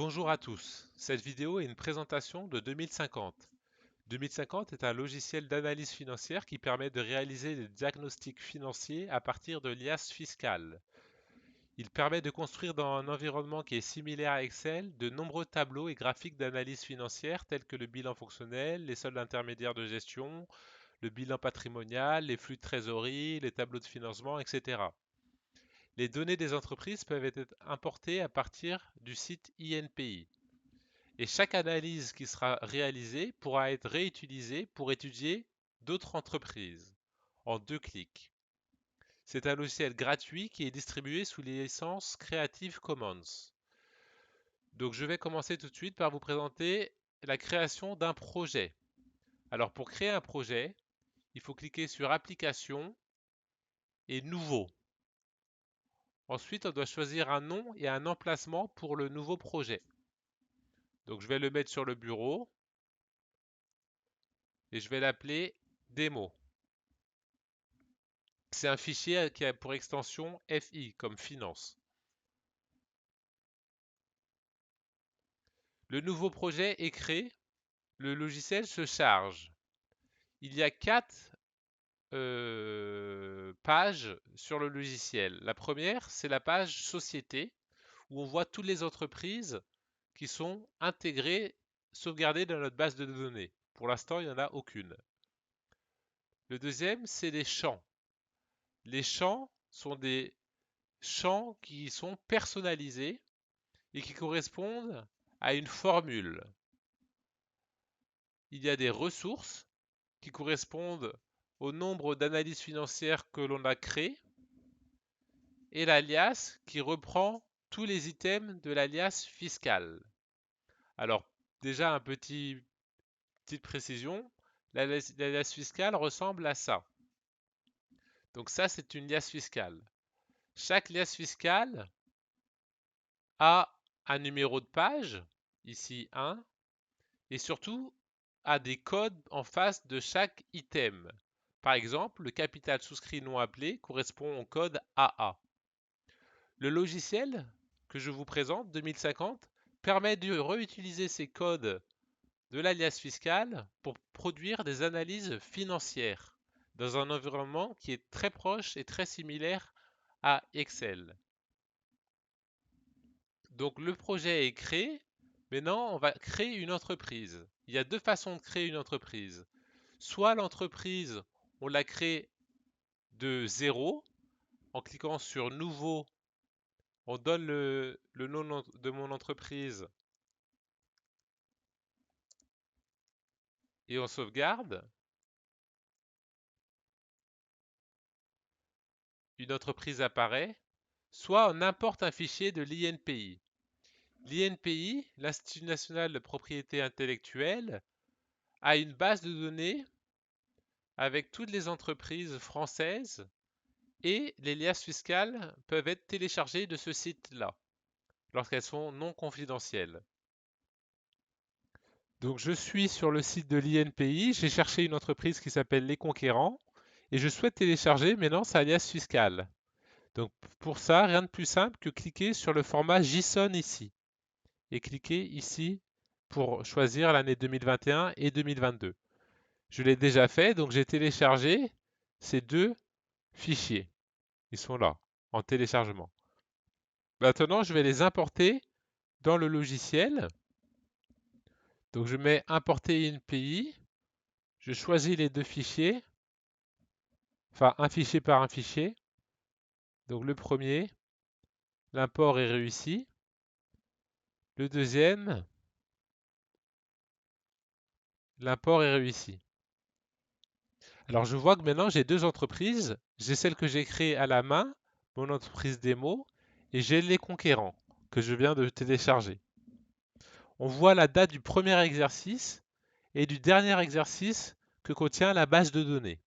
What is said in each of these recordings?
Bonjour à tous, cette vidéo est une présentation de 2050. 2050 est un logiciel d'analyse financière qui permet de réaliser des diagnostics financiers à partir de liasses fiscales. Il permet de construire dans un environnement qui est similaire à Excel de nombreux tableaux et graphiques d'analyse financière tels que le bilan fonctionnel, les soldes intermédiaires de gestion, le bilan patrimonial, les flux de trésorerie, les tableaux de financement, etc. Les données des entreprises peuvent être importées à partir du site INPI. Et chaque analyse qui sera réalisée pourra être réutilisée pour étudier d'autres entreprises en 2 clics. C'est un logiciel gratuit qui est distribué sous les licences Creative Commons. Donc je vais commencer tout de suite par vous présenter la création d'un projet. Alors pour créer un projet, il faut cliquer sur Application et Nouveau. Ensuite, on doit choisir un nom et un emplacement pour le nouveau projet. Donc je vais le mettre sur le bureau et je vais l'appeler Démo. C'est un fichier qui a pour extension FI, comme finance. Le nouveau projet est créé, le logiciel se charge. Il y a 4 pages sur le logiciel. La première, c'est la page Société, où on voit toutes les entreprises qui sont intégrées, sauvegardées dans notre base de données. Pour l'instant, il n'y en a aucune. Le deuxième, c'est les champs. Les champs sont des champs qui sont personnalisés et qui correspondent à une formule. Il y a des ressources qui correspondent au nombre d'analyses financières que l'on a créées et l'alias qui reprend tous les items de l'alias fiscale. Alors, déjà, petite précision, l'alias fiscale ressemble à ça. Donc ça, c'est une liasse fiscale. Chaque liasse fiscale a un numéro de page, ici 1, et surtout a des codes en face de chaque item. Par exemple, le capital souscrit non appelé correspond au code AA. Le logiciel que je vous présente, 2050, permet de réutiliser ces codes de l'alias fiscal pour produire des analyses financières dans un environnement qui est très proche et très similaire à Excel. Donc le projet est créé. Maintenant, on va créer une entreprise. Il y a 2 façons de créer une entreprise. Soit l'entreprise, on la crée de zéro en cliquant sur Nouveau. On donne le nom de mon entreprise et on sauvegarde. Une entreprise apparaît. Soit on importe un fichier de l'INPI. L'INPI, l'Institut national de propriété intellectuelle, a une base de données avec toutes les entreprises françaises et les liasses fiscales peuvent être téléchargées de ce site-là lorsqu'elles sont non confidentielles. Donc je suis sur le site de l'INPI, j'ai cherché une entreprise qui s'appelle Les Conquérants et je souhaite télécharger maintenant sa liasse fiscale. Donc pour ça, rien de plus simple que cliquer sur le format JSON ici et cliquer ici pour choisir l'année 2021 et 2022. Je l'ai déjà fait, donc j'ai téléchargé ces 2 fichiers. Ils sont là, en téléchargement. Maintenant, je vais les importer dans le logiciel. Donc je mets importer INPI, je choisis les 2 fichiers, enfin un fichier par un fichier. Donc le premier, l'import est réussi. Le deuxième, l'import est réussi. Alors je vois que maintenant j'ai 2 entreprises. J'ai celle que j'ai créée à la main, mon entreprise démo, et j'ai les conquérants que je viens de télécharger. On voit la date du premier exercice et du dernier exercice que contient la base de données.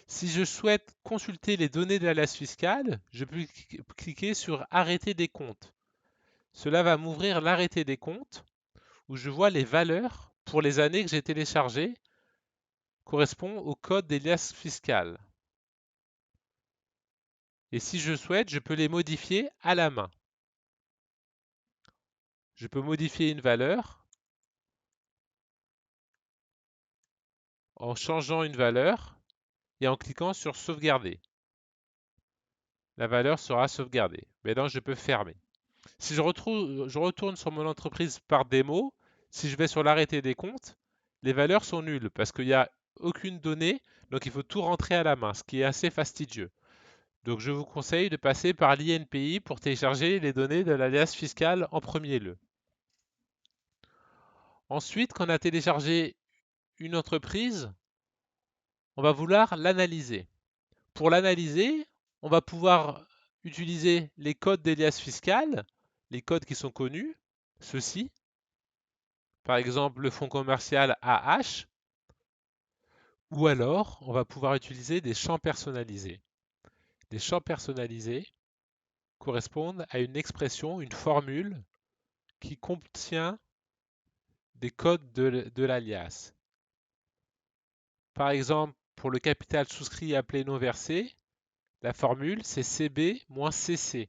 Si je souhaite consulter les données de l'alias fiscale, je peux cliquer sur Arrêter des comptes. Cela va m'ouvrir l'arrêté des comptes où je vois les valeurs pour les années que j'ai téléchargées correspondent au code des liasses fiscales. Et si je souhaite, je peux les modifier à la main. Je peux modifier une valeur en changeant une valeur et en cliquant sur sauvegarder. La valeur sera sauvegardée. Maintenant, je peux fermer. Si je retourne sur mon entreprise par démo, si je vais sur l'arrêté des comptes, les valeurs sont nulles parce qu'il n'y a aucune donnée, donc il faut tout rentrer à la main, ce qui est assez fastidieux. Donc je vous conseille de passer par l'INPI pour télécharger les données de l'alias fiscal en premier lieu. Ensuite, quand on a téléchargé une entreprise, on va vouloir l'analyser. Pour l'analyser, on va pouvoir utiliser les codes d'alias fiscal, les codes qui sont connus, ceux-ci, par exemple le fonds commercial AH, ou alors on va pouvoir utiliser des champs personnalisés. Les champs personnalisés correspondent à une expression, une formule qui contient des codes de l'alias. Par exemple, pour le capital souscrit appelé non versé, la formule c'est CB moins CC.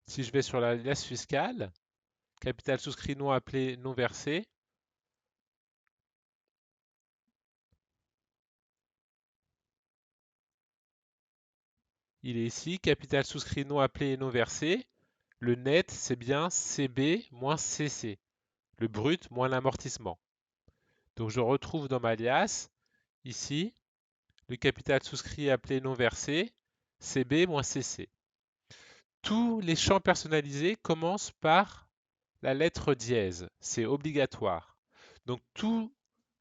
Si je vais sur l'alias fiscal, capital souscrit non appelé non versé, il est ici, capital souscrit non appelé et non versé. Le net, c'est bien CB moins CC, le brut moins l'amortissement. Donc je retrouve dans ma liasse, ici, le capital souscrit appelé non versé, CB moins CC. Tous les champs personnalisés commencent par la lettre dièse, c'est obligatoire. Donc tous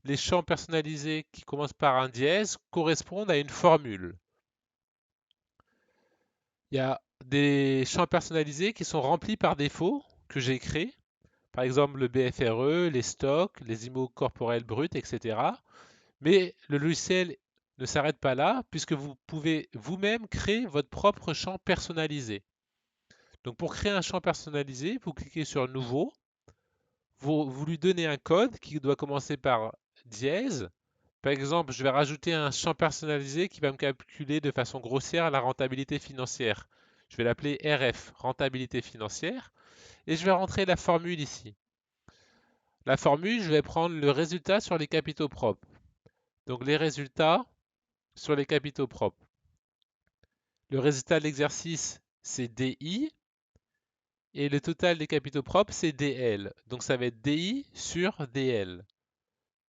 les champs personnalisés qui commencent par un dièse correspondent à une formule. Il y a des champs personnalisés qui sont remplis par défaut, que j'ai créés. Par exemple, le BFRE, les stocks, les IMO corporels bruts, etc. Mais le logiciel ne s'arrête pas là, puisque vous pouvez vous-même créer votre propre champ personnalisé. Donc pour créer un champ personnalisé, vous cliquez sur Nouveau, vous lui donnez un code qui doit commencer par dièse. Par exemple, je vais rajouter un champ personnalisé qui va me calculer de façon grossière la rentabilité financière. Je vais l'appeler RF, rentabilité financière, et je vais rentrer la formule ici. La formule, je vais prendre le résultat sur les capitaux propres. Donc les résultats sur les capitaux propres. Le résultat de l'exercice, c'est DI, et le total des capitaux propres, c'est DL. Donc ça va être DI sur DL.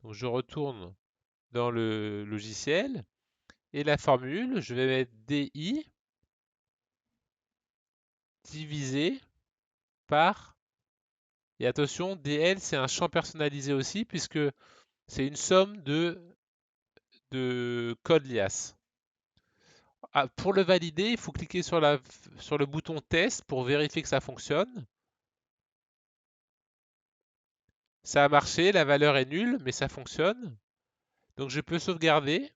Donc je retourne dans le logiciel, et la formule, je vais mettre DI divisé par, et attention, DL c'est un champ personnalisé aussi puisque c'est une somme de code lias. Ah, pour le valider, il faut cliquer sur le bouton test pour vérifier que ça fonctionne. Ça a marché, la valeur est nulle, mais ça fonctionne. Donc je peux sauvegarder.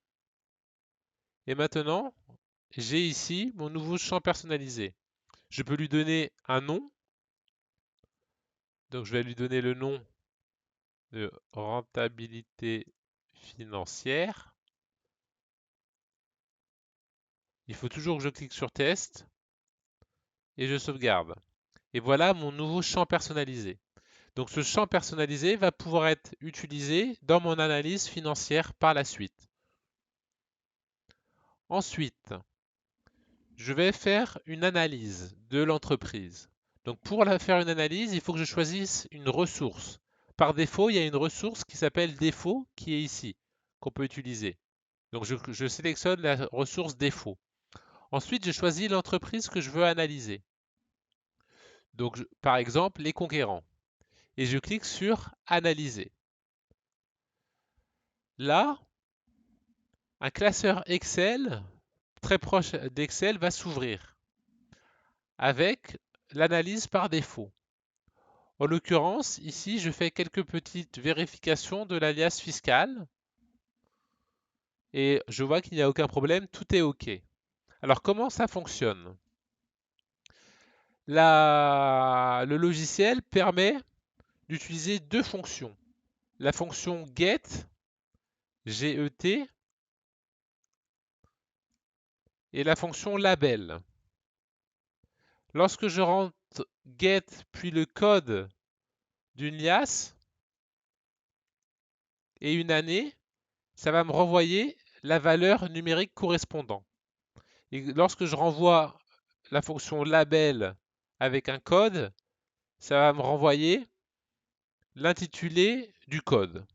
Et maintenant, j'ai ici mon nouveau champ personnalisé. Je peux lui donner un nom. Donc je vais lui donner le nom de rentabilité financière. Il faut toujours que je clique sur test et je sauvegarde. Et voilà mon nouveau champ personnalisé. Donc ce champ personnalisé va pouvoir être utilisé dans mon analyse financière par la suite. Ensuite, je vais faire une analyse de l'entreprise. Donc pour faire une analyse, il faut que je choisisse une ressource. Par défaut, il y a une ressource qui s'appelle défaut qui est ici, qu'on peut utiliser. Donc je sélectionne la ressource défaut. Ensuite, je choisis l'entreprise que je veux analyser. Donc par exemple, les conquérants. Et je clique sur analyser. Là, un classeur Excel très proche d'Excel va s'ouvrir avec l'analyse par défaut. En l'occurrence, ici, je fais quelques petites vérifications de l'alias fiscal et je vois qu'il n'y a aucun problème, tout est OK. Alors, comment ça fonctionne? Le logiciel permet d'utiliser deux fonctions. La fonction get, G-E-T, et la fonction label. Lorsque je rentre get puis le code d'une liasse et une année, ça va me renvoyer la valeur numérique correspondante. Et lorsque je renvoie la fonction label avec un code, ça va me renvoyer l'intitulé du code.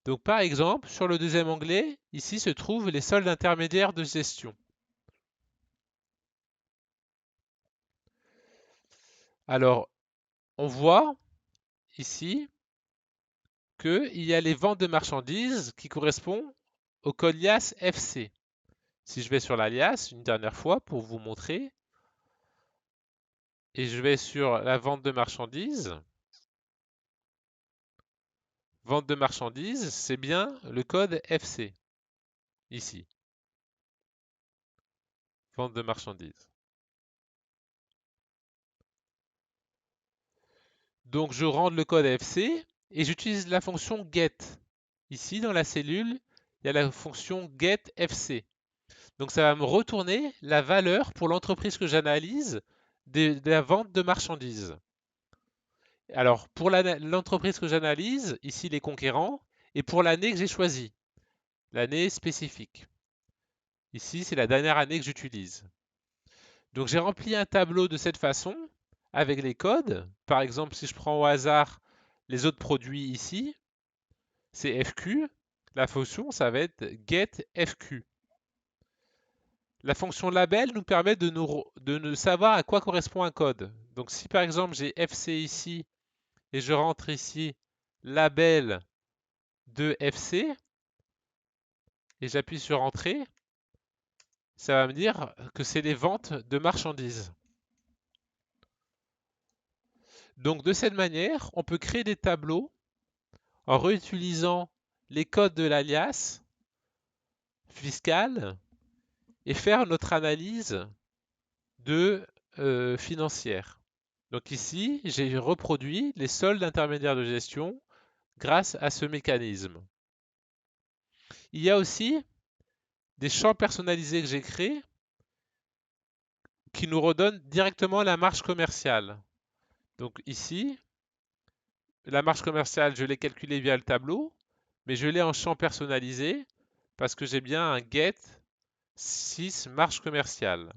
Donc par exemple, sur le deuxième onglet, ici se trouvent les soldes intermédiaires de gestion. Alors, on voit ici qu'il y a les ventes de marchandises qui correspondent au code liasse FC. Si je vais sur la liasse, une dernière fois pour vous montrer, et je vais sur la vente de marchandises, vente de marchandises, c'est bien le code FC, ici, vente de marchandises. Donc je rentre le code FC et j'utilise la fonction get. Ici, dans la cellule, il y a la fonction getFC. Donc ça va me retourner la valeur pour l'entreprise que j'analyse de la vente de marchandises. Alors, pour l'entreprise que j'analyse, ici les conquérants, et pour l'année que j'ai choisie, l'année spécifique. Ici, c'est la dernière année que j'utilise. Donc j'ai rempli un tableau de cette façon, avec les codes. Par exemple, si je prends au hasard les autres produits ici, c'est FQ. La fonction, ça va être getFQ. La fonction label nous permet de savoir à quoi correspond un code. Donc si par exemple j'ai FC ici et je rentre ici label de FC et j'appuie sur Entrée, ça va me dire que c'est les ventes de marchandises. Donc de cette manière, on peut créer des tableaux en réutilisant les codes de l'alias fiscal et faire notre analyse de financière. Donc ici, j'ai reproduit les soldes intermédiaires de gestion grâce à ce mécanisme. Il y a aussi des champs personnalisés que j'ai créés qui nous redonnent directement la marge commerciale. Donc ici, la marge commerciale, je l'ai calculée via le tableau, mais je l'ai en champ personnalisé parce que j'ai bien un get 6 marge commerciale.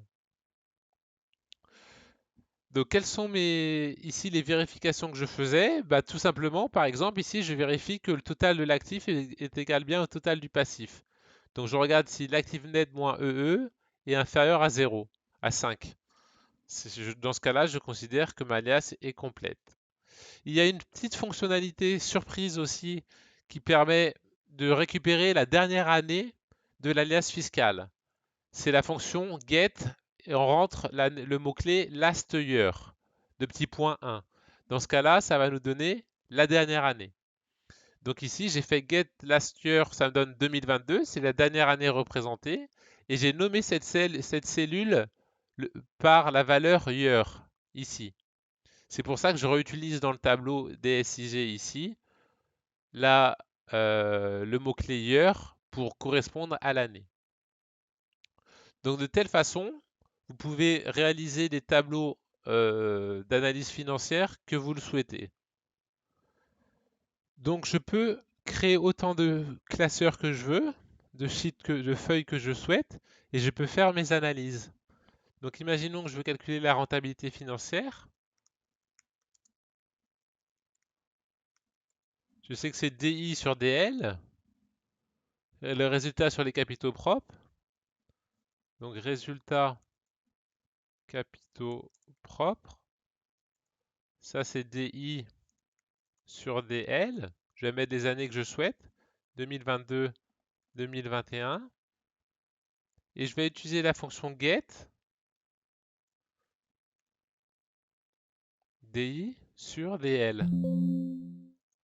Donc, quelles sont ici les vérifications que je faisais? Bah, tout simplement, par exemple, ici, je vérifie que le total de l'actif est égal bien au total du passif. Donc, je regarde si l'actif net moins EE est inférieur à 0, à 5. Dans ce cas-là, je considère que ma liasse est complète. Il y a une petite fonctionnalité surprise aussi qui permet de récupérer la dernière année de l'alias fiscale. C'est la fonction get et on rentre le mot-clé last year de petit point 1. Dans ce cas-là, ça va nous donner la dernière année. Donc ici, j'ai fait get last year, ça me donne 2022, c'est la dernière année représentée. Et j'ai nommé cette cellule par la valeur year, ici. C'est pour ça que je réutilise dans le tableau DSIG ici le mot-clé year pour correspondre à l'année. Donc de telle façon, vous pouvez réaliser des tableaux d'analyse financière que vous le souhaitez. Donc je peux créer autant de classeurs que je veux, de feuilles que je souhaite, et je peux faire mes analyses. Donc imaginons que je veux calculer la rentabilité financière. Je sais que c'est DI sur DL, le résultat sur les capitaux propres. Donc résultat capitaux propres. Ça c'est DI sur DL. Je vais mettre des années que je souhaite. 2022, 2021. Et je vais utiliser la fonction get DI sur DL.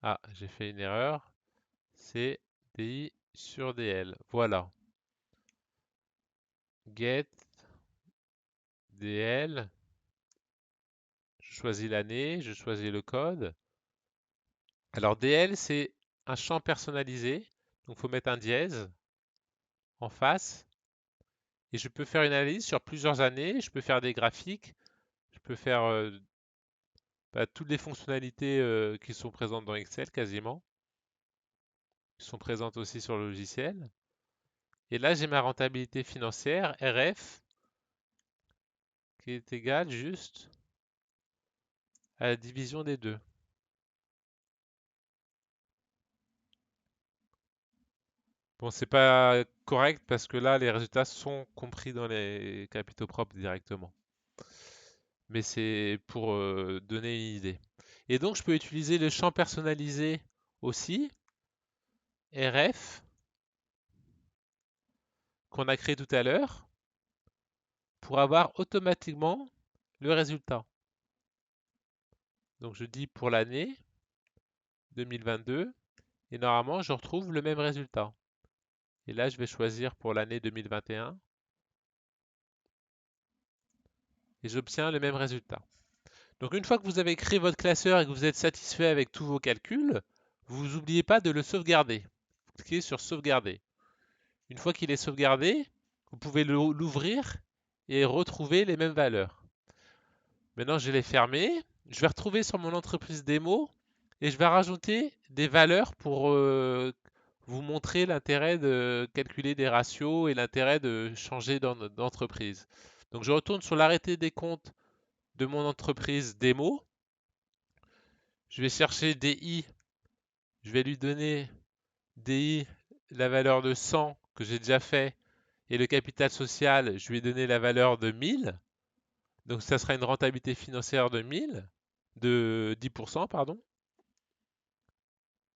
Ah, j'ai fait une erreur. C'est DI sur DL. Voilà. Get DL. Je choisis l'année, je choisis le code. Alors DL, c'est un champ personnalisé. Donc il faut mettre un dièse en face. Et je peux faire une analyse sur plusieurs années. Je peux faire des graphiques. Je peux faire toutes les fonctionnalités qui sont présentes dans Excel quasiment, qui sont présentes aussi sur le logiciel. Et là, j'ai ma rentabilité financière, RF, qui est égale juste à la division des deux. Bon, c'est pas correct parce que là, les résultats sont compris dans les capitaux propres directement. Mais c'est pour donner une idée. Et donc, je peux utiliser le champ personnalisé aussi, RF, qu'on a créé tout à l'heure, pour avoir automatiquement le résultat. Donc, je dis pour l'année 2022, et normalement, je retrouve le même résultat. Et là, je vais choisir pour l'année 2021, et j'obtiens le même résultat. Donc, une fois que vous avez créé votre classeur et que vous êtes satisfait avec tous vos calculs, vous n'oubliez pas de le sauvegarder. Cliquez sur sauvegarder. Une fois qu'il est sauvegardé, vous pouvez l'ouvrir et retrouver les mêmes valeurs. Maintenant, je l'ai fermé. Je vais retrouver sur mon entreprise démo et je vais rajouter des valeurs pour vous montrer l'intérêt de calculer des ratios et l'intérêt de changer d'entreprise. Donc, je retourne sur l'arrêté des comptes de mon entreprise démo. Je vais chercher DI. Je vais lui donner DI la valeur de 100 que j'ai déjà fait et le capital social, je lui ai donné la valeur de 1000. Donc ça sera une rentabilité financière de 1000, de 10%, pardon.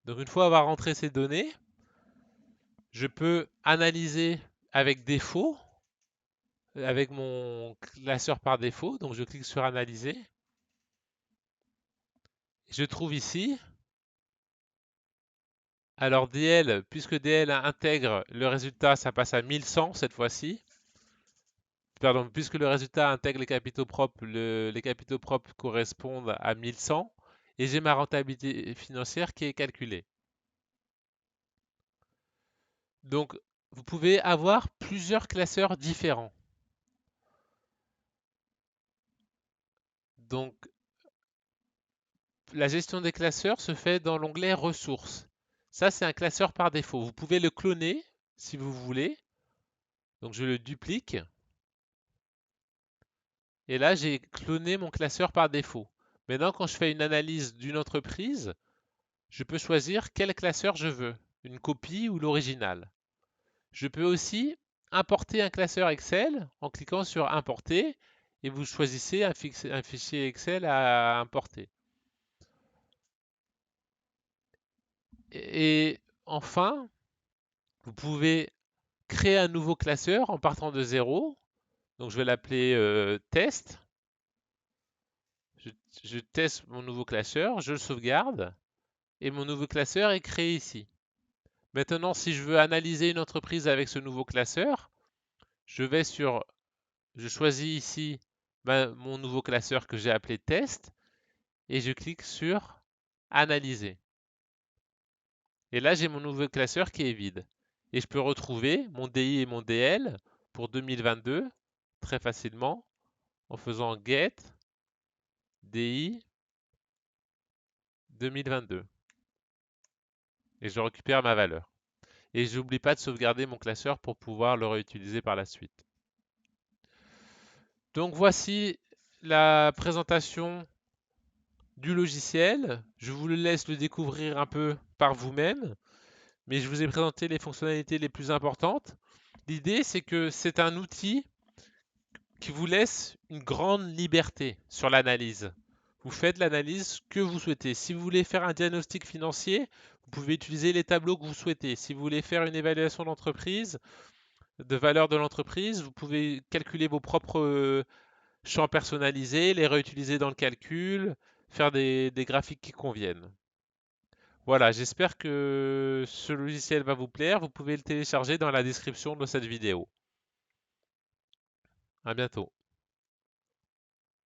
Donc une fois avoir rentré ces données, je peux analyser avec défaut, avec mon classeur par défaut. Donc je clique sur analyser. Je trouve ici, alors DL, puisque DL intègre le résultat, ça passe à 1100 cette fois-ci. Pardon, puisque le résultat intègre les capitaux propres, les capitaux propres correspondent à 1100 et j'ai ma rentabilité financière qui est calculée. Donc, vous pouvez avoir plusieurs classeurs différents. Donc, la gestion des classeurs se fait dans l'onglet ressources. Ça, c'est un classeur par défaut. Vous pouvez le cloner si vous voulez. Donc, je le duplique. Et là, j'ai cloné mon classeur par défaut. Maintenant, quand je fais une analyse d'une entreprise, je peux choisir quel classeur je veux, une copie ou l'original. Je peux aussi importer un classeur Excel en cliquant sur Importer et vous choisissez un fichier Excel à importer. Et enfin, vous pouvez créer un nouveau classeur en partant de zéro. Donc je vais l'appeler test. Je, je teste mon nouveau classeur, je le sauvegarde et mon nouveau classeur est créé ici. Maintenant, si je veux analyser une entreprise avec ce nouveau classeur, je choisis ici mon nouveau classeur que j'ai appelé test et je clique sur analyser. Et là, j'ai mon nouveau classeur qui est vide. Et je peux retrouver mon DI et mon DL pour 2022 très facilement en faisant get DI 2022. Et je récupère ma valeur. Et je n'oublie pas de sauvegarder mon classeur pour pouvoir le réutiliser par la suite. Donc voici la présentation du logiciel. Je vous laisse le découvrir un peu par vous-même, mais je vous ai présenté les fonctionnalités les plus importantes. L'idée, c'est que c'est un outil qui vous laisse une grande liberté sur l'analyse. Vous faites l'analyse que vous souhaitez. Si vous voulez faire un diagnostic financier, vous pouvez utiliser les tableaux que vous souhaitez. Si vous voulez faire une évaluation d'entreprise, de valeur de l'entreprise, vous pouvez calculer vos propres champs personnalisés, les réutiliser dans le calcul, faire des graphiques qui conviennent. Voilà, j'espère que ce logiciel va vous plaire. Vous pouvez le télécharger dans la description de cette vidéo. À bientôt.